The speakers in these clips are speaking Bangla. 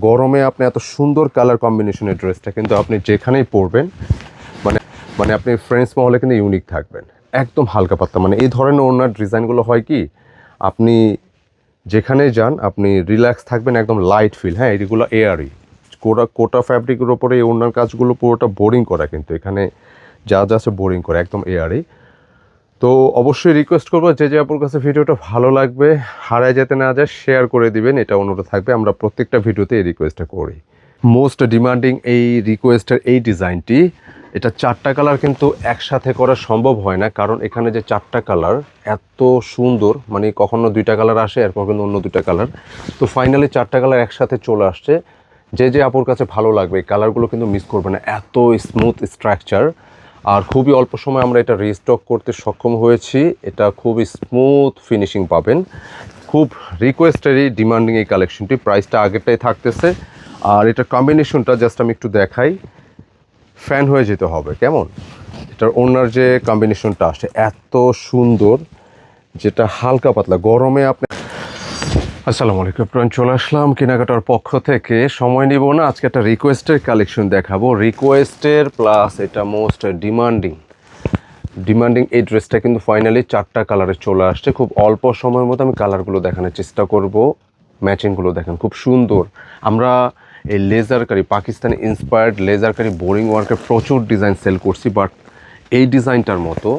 গরমে আপনি এত সুন্দর কালার কম্বিনেশনের ড্রেসটা কিন্তু আপনি যেখানেই পরবেন মানে মানে আপনি ফ্রেন্ডস মহলে কিন্তু ইউনিক থাকবেন। একদম হালকা পাতলা, মানে এই ধরনের ওড়নার ডিজাইনগুলো হয় কি, আপনি যেখানে যান আপনি রিল্যাক্স থাকবেন, একদম লাইট ফিল। হ্যাঁ, এগুলো এয়ারি কোটা ফ্যাব্রিকের ওপরে এই ওড়নার কাজগুলো পুরোটা বোরিং করা, কিন্তু এখানে যা যা আছে বোরিং করা, একদম এয়ারি। তো অবশ্যই রিকোয়েস্ট করবো যে যে আপুর কাছে ভিডিওটা ভালো লাগবে হারায় যেতে না যায় শেয়ার করে দিবেন, এটা অনুরোধ থাকবে। আমরা প্রত্যেকটা ভিডিওতে এই রিকোয়েস্টটা করি। মোস্ট ডিমান্ডিং এই রিকোয়েস্টের এই ডিজাইনটি, এটা 4টা কালার কিন্তু একসাথে করা সম্ভব হয় না, কারণ এখানে যে 4টা কালার এত সুন্দর, মানে কখনো 2টা কালার আসে, এরপর কিন্তু অন্য 2টা কালার। তো ফাইনালি 4টা কালার একসাথে চলে আসছে। যে যে আপুর কাছে ভালো লাগবে এই কালারগুলো কিন্তু মিস করবে না, এত স্মুথ স্ট্রাকচার। আর খুবই অল্প সময় আমরা এটা রিস্টক করতে সক্ষম হয়েছি। এটা খুবই স্মুথ ফিনিশিং পাবেন। খুব রিকোয়েস্টেরই ডিমান্ডিং এই কালেকশনটি। প্রাইসটা আগেরটাই থাকতেছে। আর এটা কম্বিনেশনটা জাস্ট আমি একটু দেখাই, ফ্যান হয়ে যেতে হবে কেমন। এটার ওনার যে কম্বিনেশনটা আসে এত সুন্দর, যেটা হালকা পাতলা গরমে আপনি। আসসালামু আলাইকুম, আপনার চলে আসলাম কেনাকাটার পক্ষ থেকে। সময় নিব না, আজকে একটা রিকোয়েস্টের কালেকশন দেখাবো। রিকোয়েস্টের প্লাস এটা মোস্ট ডিমান্ডিং এই ড্রেসটা কিন্তু ফাইনালি 4টা কালারে চলে আসছে। খুব অল্প সময়ের মধ্যে আমি কালারগুলো দেখানোর চেষ্টা করব। ম্যাচিংগুলো দেখেন খুব সুন্দর। আমরা এই লেজারকারি পাকিস্তানি ইন্সপায়ার্ড লেজারকারি বোরিং ওয়ার্কের প্রচুর ডিজাইন সেল করছি, বাট এই ডিজাইনটার মতো,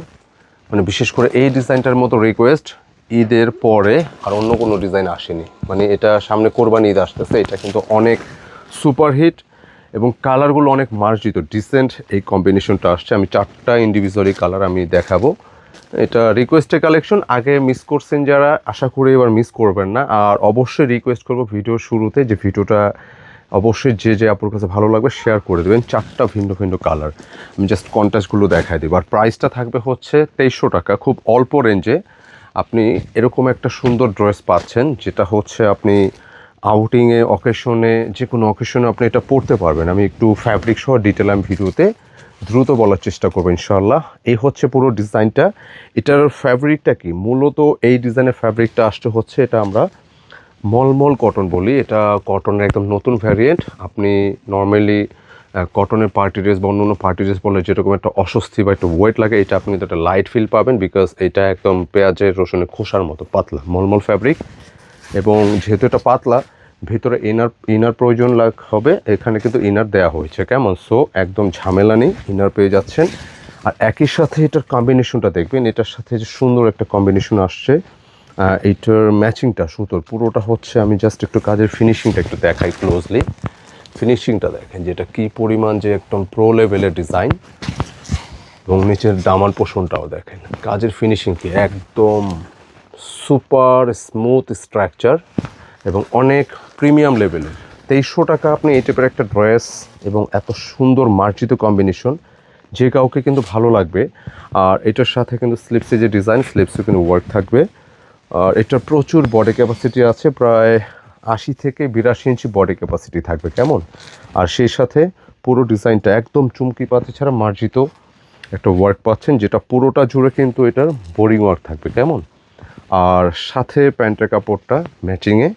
মানে বিশেষ করে এই ডিজাইনটার মতো রিকোয়েস্ট ঈদের পরে আর অন্য কোনো ডিজাইন আসেনি। মানে এটা সামনে কোরবানি ঈদ আসতেছে, এটা কিন্তু অনেক সুপারহিট এবং কালারগুলো অনেক মার্জিত ডিসেন্ট এই কম্বিনেশনটা আসছে। আমি 4টা ইন্ডিভিজুয়ালি কালার আমি দেখাবো। এটা রিকোয়েস্টের কালেকশন, আগে মিস করছেন যারা, আশা করি এবার মিস করবেন না। আর অবশ্যই রিকোয়েস্ট করবো ভিডিওর শুরুতে যে ভিডিওটা অবশ্যই যে যে আপুর কাছে ভালো লাগবে শেয়ার করে দেবেন। 4টা ভিন্ন ভিন্ন কালার, আমি জাস্ট কন্ট্রাস্টগুলো দেখাই দেবো। আর প্রাইসটা থাকবে হচ্ছে 2300 টাকা। খুব অল্প রেঞ্জে আপনি এরকম একটা সুন্দর ড্রেস পাচ্ছেন, যেটা হচ্ছে আপনি আউটিংয়ে, অকেশনে, যে কোনো অকেশনে আপনি এটা পরতে পারবেন। আমি একটু ফ্যাব্রিক সহ ডিটেল আমি ভিডিওতে দ্রুত বলার চেষ্টা করবো ইনশাআল্লাহ। এই হচ্ছে পুরো ডিজাইনটা। এটার ফ্যাব্রিকটা কি, মূলত এই ডিজাইনের ফ্যাব্রিকটা আসতে হচ্ছে, এটা আমরা মলমল কটন বলি। এটা কটনের একদম নতুন ভ্যারিয়েন্ট। আপনি নর্মালি কটনের পার্টি ড্রেস বা অন্য পার্টি ড্রেস বললে যেরকম একটা অস্বস্তি বা একটু ওয়েট লাগে, এটা আপনি একটা লাইট ফিল পাবেন, বিকজ এটা একদম পেঁয়াজের রসুনের খোসার মতো পাতলা মলমল ফ্যাব্রিক। এবং যেহেতু এটা পাতলা, ভিতরে ইনার প্রয়োজন হবে, এখানে কিন্তু ইনার দেওয়া হয়েছে কেমন। সো একদম ঝামেলা নেই, ইনার পেয়ে যাচ্ছেন। আর একই সাথে এটার কম্বিনেশনটা দেখবেন, এটার সাথে যে সুন্দর একটা কম্বিনেশন আসছে। এইটার ম্যাচিংটা সুতোর পুরোটা হচ্ছে, আমি জাস্ট একটু কাজের ফিনিশিংটা একটু দেখাই ক্লোজলি। ফিনিশিংটা দেখেন যেটা কি পরিমাণ, যে একদম প্রো লেভেলের ডিজাইন। এবং নিচের দামান পোষণটাও দেখেন, কাজের ফিনিশিং কি একদম সুপার স্মুথ স্ট্রাকচার এবং অনেক প্রিমিয়াম লেভেলের। 2300 টাকা আপনি এই টাইপের একটা ড্রেস এবং এত সুন্দর মার্জিত কম্বিনেশন, যে কাউকে কিন্তু ভালো লাগবে। আর এটার সাথে কিন্তু স্লিপসে যে ডিজাইন, স্লিপসে কিন্তু ওয়ার্ক থাকবে। আর এটা প্রচুর বডি ক্যাপাসিটি আছে, প্রায় 80 থেকে 82 ইঞ্চি বডি ক্যাপাসিটি থাকবে কেমন। আর সেই সাথে পুরো ডিজাইনটা একদম চুমকি পাতি ছাড়া মার্জিত একটা ওয়ার্ক পাচ্ছেন, যেটা পুরোটা জুড়ে কিন্তু এটার বোরিং ওয়ার্ক থাকবে কেমন। আর সাথে প্যান্টের কাপড়টা ম্যাচিংয়ে।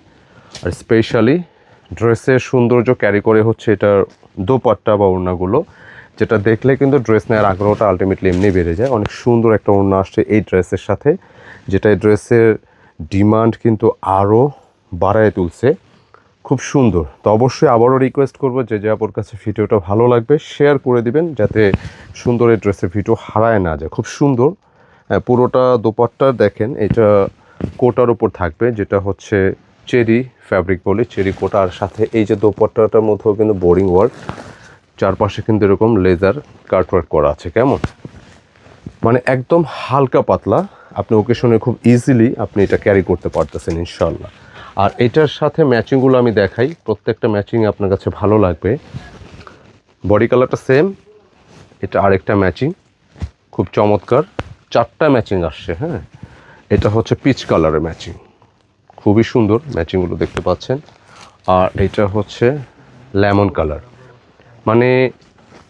আর স্পেশালি ড্রেসের সৌন্দর্য ক্যারি করে হচ্ছে এটার দোপাট্টা বা ওড়নাগুলো, যেটা দেখলে কিন্তু ড্রেস নেওয়ার আগ্রহটা আলটিমেটলি এমনি বেড়ে যায়। অনেক সুন্দর একটা ওড়না আসছে এই ড্রেসের সাথে, যেটা এই ড্রেসের ডিমান্ড কিন্তু আরও বাড়ায় তুলছে। খুব সুন্দর। তো অবশ্যই আবারও রিকোয়েস্ট করবো যে যে আপুর কাছে ভিডিওটা ভালো লাগবে শেয়ার করে দিবেন, যাতে সুন্দর এই ড্রেসের ভিডিও হারায় না যায়। খুব সুন্দর। পুরোটা দোপাট্টা দেখেন, এটা কোটার উপর থাকবে, যেটা হচ্ছে চেরি ফ্যাব্রিক বলি, চেরি কোটা। আর সাথে এই যে দোপাট্টাটার মধ্যেও কিন্তু বোরিং ওয়ার্ক, চারপাশে কিন্তু এরকম লেজার কাটওয়ার্ক করা আছে কেমন। মানে একদম হালকা পাতলা, আপনি ওকেশনে খুব ইজিলি আপনি এটা ক্যারি করতে পারতেছেন ইনশাল্লাহ। আর এটার সাথে ম্যাচিংগুলো আমি দেখাই, প্রত্যেকটা ম্যাচিং আপনার কাছে ভালো লাগবে। বডি কালারটা সেম, এটা আরেকটা ম্যাচিং খুব চমৎকার। 4টা ম্যাচিং আসছে। হ্যাঁ, এটা হচ্ছে পিচ কালারের ম্যাচিং, খুবই সুন্দর ম্যাচিংগুলো দেখতে পাচ্ছেন। আর এটা হচ্ছে লেমন কালার। মানে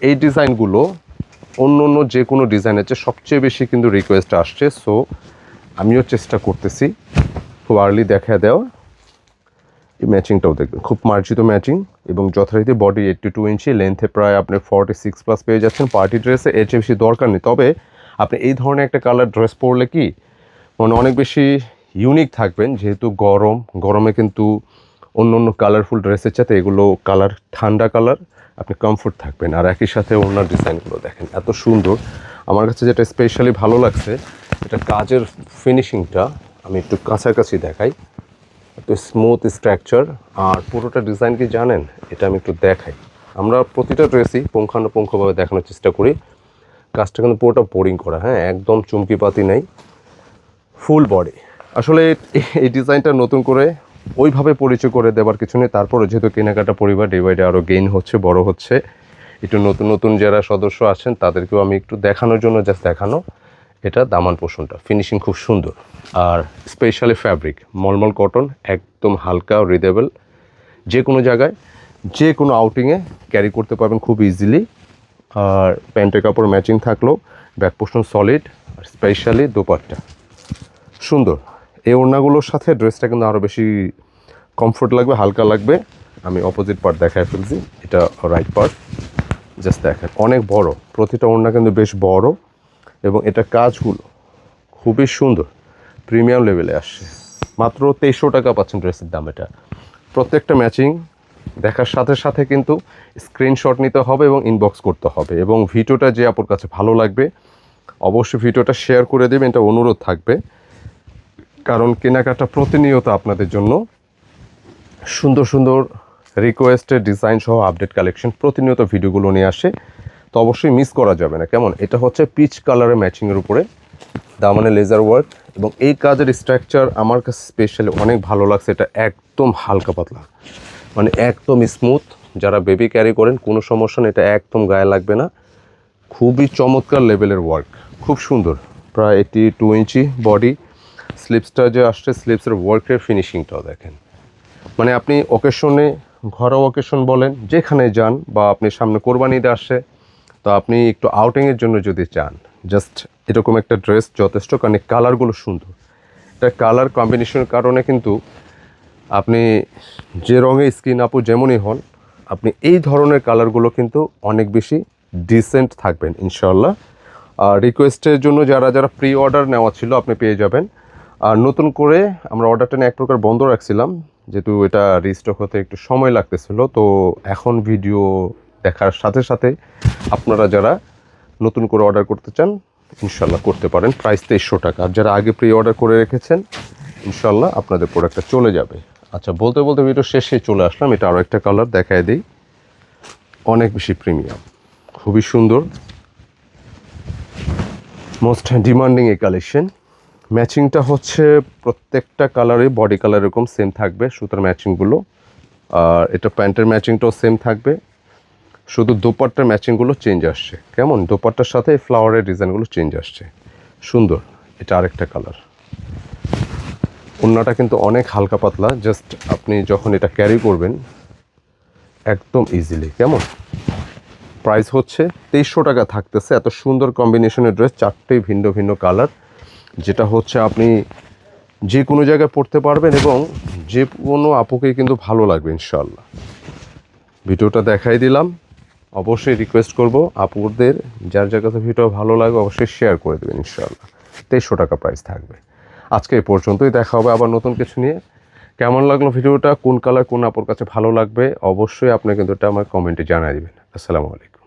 এই ডিজাইনগুলো অন্য অন্য যে কোনো ডিজাইনের চেয়ে সবচেয়ে বেশি কিন্তু রিকোয়েস্ট আসছে। সো আমিও চেষ্টা করতেছি খুব আর্লি দেখা দেওয়া। এই ম্যাচিংটাও দেখবেন খুব মার্জিত ম্যাচিং এবং যথারীতি বডি 82 ইঞ্চি, লেন্থে প্রায় আপনি 46+ পেয়ে যাচ্ছেন। পার্টি ড্রেসে এর চেয়ে বেশি দরকার নেই, তবে আপনি এই ধরনের একটা কালার ড্রেস পরলে কি মানে অনেক বেশি ইউনিক থাকবেন, যেহেতু গরমে কিন্তু অন্য অন্য কালারফুল ড্রেসের সাথে এগুলো কালার ঠান্ডা কালার, আপনি কমফোর্ট থাকবেন। আর একই সাথে ওনার ডিজাইনগুলো দেখেন এত সুন্দর। আমার কাছে যেটা স্পেশালি ভালো লাগছে এটা কাজের ফিনিশিংটা, আমি একটু কাছাকাছি দেখাই, একটু স্মুথ স্ট্রাকচার। আর পুরোটা ডিজাইন কি জানেন, এটা আমি একটু দেখাই। আমরা প্রতিটা ড্রেসই পুঙ্খানুপুঙ্খভাবে দেখানোর চেষ্টা করি। কাজটা কিন্তু পুরোটা বোরিং করা, হ্যাঁ, একদম চুমকিপাতি নেই, ফুল বডি। আসলে এই ডিজাইনটা নতুন করে ওইভাবে পরিচয় করে দেওয়ার কিছু নেই। তারপরে যেহেতু কেনাকাটা পরিবার ডে বাই ডে আরও গেইন হচ্ছে, বড় হচ্ছে, একটু নতুন নতুন যারা সদস্য আছেন তাদেরকেও আমি একটু দেখানোর জন্য জাস্ট দেখানো। এটা দামান পোষণটা ফিনিশিং খুব সুন্দর। আর স্পেশালি ফ্যাব্রিক মলমল কটন, একদম হালকা রিদেবল, যে কোনো জায়গায় যে কোনো আউটিংয়ে ক্যারি করতে পারবেন খুব ইজিলি। আর প্যান্টের কাপড় ম্যাচিং থাকলেও ব্যাক পোর্শন সলিড, আর স্পেশালি দোপাট্টা সুন্দর। এই ওড়নাগুলোর সাথে ড্রেসটা কিন্তু আরও বেশি কমফোর্ট লাগবে, হালকা লাগবে। আমি অপোজিট পার্ট দেখায় ফেলছি, এটা রাইট পার্ট, জাস্ট দেখেন অনেক বড়, প্রতিটা ওড়না কিন্তু বেশ বড় এবং এটা কাজগুলো খুবই সুন্দর, প্রিমিয়াম লেভেলে আসছে। মাত্র 2300 টাকা পাচ্ছেন ড্রেসের দাম। এটা প্রত্যেকটা ম্যাচিং দেখার সাথে সাথে কিন্তু স্ক্রিনশট নিতে হবে এবং ইনবক্স করতে হবে, এবং ভিডিওটা যে আপনার কাছে ভালো লাগবে অবশ্যই ভিডিওটা শেয়ার করে দেবেন, এটা অনুরোধ থাকবে। কারণ কেনাকাটা প্রতিনিয়ত আপনাদের জন্য সুন্দর সুন্দর রিকোয়েস্টের ডিজাইন সহ আপডেট কালেকশন প্রতিনিয়ত ভিডিওগুলো নিয়ে আসে, তো অবশ্যই মিস করা যাবে না। কেমন, এটা হচ্ছে পিচ কালারের ম্যাচিংয়ের উপরে দামানে লেজার ওয়ার্ক, এবং এই কাজের স্ট্রাকচার আমার কাছে স্পেশালি অনেক ভালো লাগছে। এটা একদম হালকা পাতলা, মানে একদম স্মুথ। যারা বেবি ক্যারি করেন কোনো সমস্যা নেই, এটা একদম গায়ে লাগবে না। খুবই চমৎকার লেভেলের ওয়ার্ক, খুব সুন্দর। প্রায় 82 ইঞ্চি বডি, স্লিপসটা যে আসছে স্লিপসের ওয়ার্কের ফিনিশিংটাও দেখেন। মানে আপনি অকেশনে, ঘরোয়া অকেশন বলেন, যেখানে যান, বা আপনি সামনে কোরবানি ঈদ আসছে, তো আপনি একটু আউটিংয়ের জন্য যদি চান, জাস্ট এরকম একটা ড্রেস যথেষ্ট। কারণ এই কালারগুলো সুন্দর, এটা কালার কম্বিনেশনের কারণে কিন্তু আপনি যে রঙে স্কিন আপু যেমনই হন, আপনি এই ধরনের কালারগুলো কিন্তু অনেক বেশি ডিসেন্ট থাকবেন ইনশাল্লাহ। আর রিকোয়েস্টের জন্য যারা যারা প্রি অর্ডার নেওয়া ছিল আপনি পেয়ে যাবেন। আর নতুন করে আমরা অর্ডারটা নিয়ে এক প্রকার বন্ধ রাখছিলাম, যেহেতু এটা রিস্টক হতে একটু সময় লাগতেছিল। তো এখন ভিডিও দেখার সাথে সাথে আপনারা যারা নতুন করে অর্ডার করতে চান ইনশাল্লাহ করতে পারেন। প্রাইস 2300 টাকা। আর যারা আগে প্রি অর্ডার করে রেখেছেন ইনশাল্লাহ আপনাদের প্রোডাক্টটা চলে যাবে। আচ্ছা, বলতে বলতে ভিডিও শেষে চলে আসলাম। এটা আরও একটা কালার দেখায় দিই, অনেক বেশি প্রিমিয়াম, খুবই সুন্দর, মোস্ট ডিমান্ডিং এই কালেকশন। ম্যাচিংটা হচ্ছে প্রত্যেকটা কালারে বডি কালার এরকম সেম থাকবে, সুতার ম্যাচিংগুলো। আর এটা প্যান্টের ম্যাচিংটাও সেম থাকবে, শুধু দোপাট্টার ম্যাচিংগুলো চেঞ্জ আসছে। কেমন, দোপাট্টার সাথে ফ্লাওয়ারের ডিজাইনগুলো চেঞ্জ আসছে, সুন্দর। এটা আরেকটা কালার। ওড়নাটা কিন্তু অনেক হালকা পাতলা, জাস্ট আপনি যখন এটা ক্যারি করবেন একদম ইজিলি। কেমন, প্রাইস হচ্ছে 2300 টাকা থাকতেছে। এত সুন্দর কম্বিনেশনের ড্রেস, চারটেই ভিন্ন ভিন্ন কালার, যেটা হচ্ছে আপনি যে কোনো জায়গায় পরতে পারবেন এবং যে কোনো আপুকেই কিন্তু ভালো লাগবে ইনশাল্লাহ। ভিডিওটা দেখাই দিলাম, অবশ্যই রিকোয়েস্ট করব আপুদের যার জায়গাতে ভিডিও ভালো লাগবে অবশ্যই শেয়ার করে দেবেন ইনশাল্লাহ। 2300 টাকা প্রাইস থাকবে। আজকে এই পর্যন্তই, দেখা হবে আবার নতুন কিছু নিয়ে। কেমন লাগলো ভিডিওটা, কোন কালার কোন আপুর কাছে ভালো লাগবে অবশ্যই আপনি কিন্তু এটা আমার কমেন্টে জানিয়ে দেবেন। আসসালামু আলাইকুম।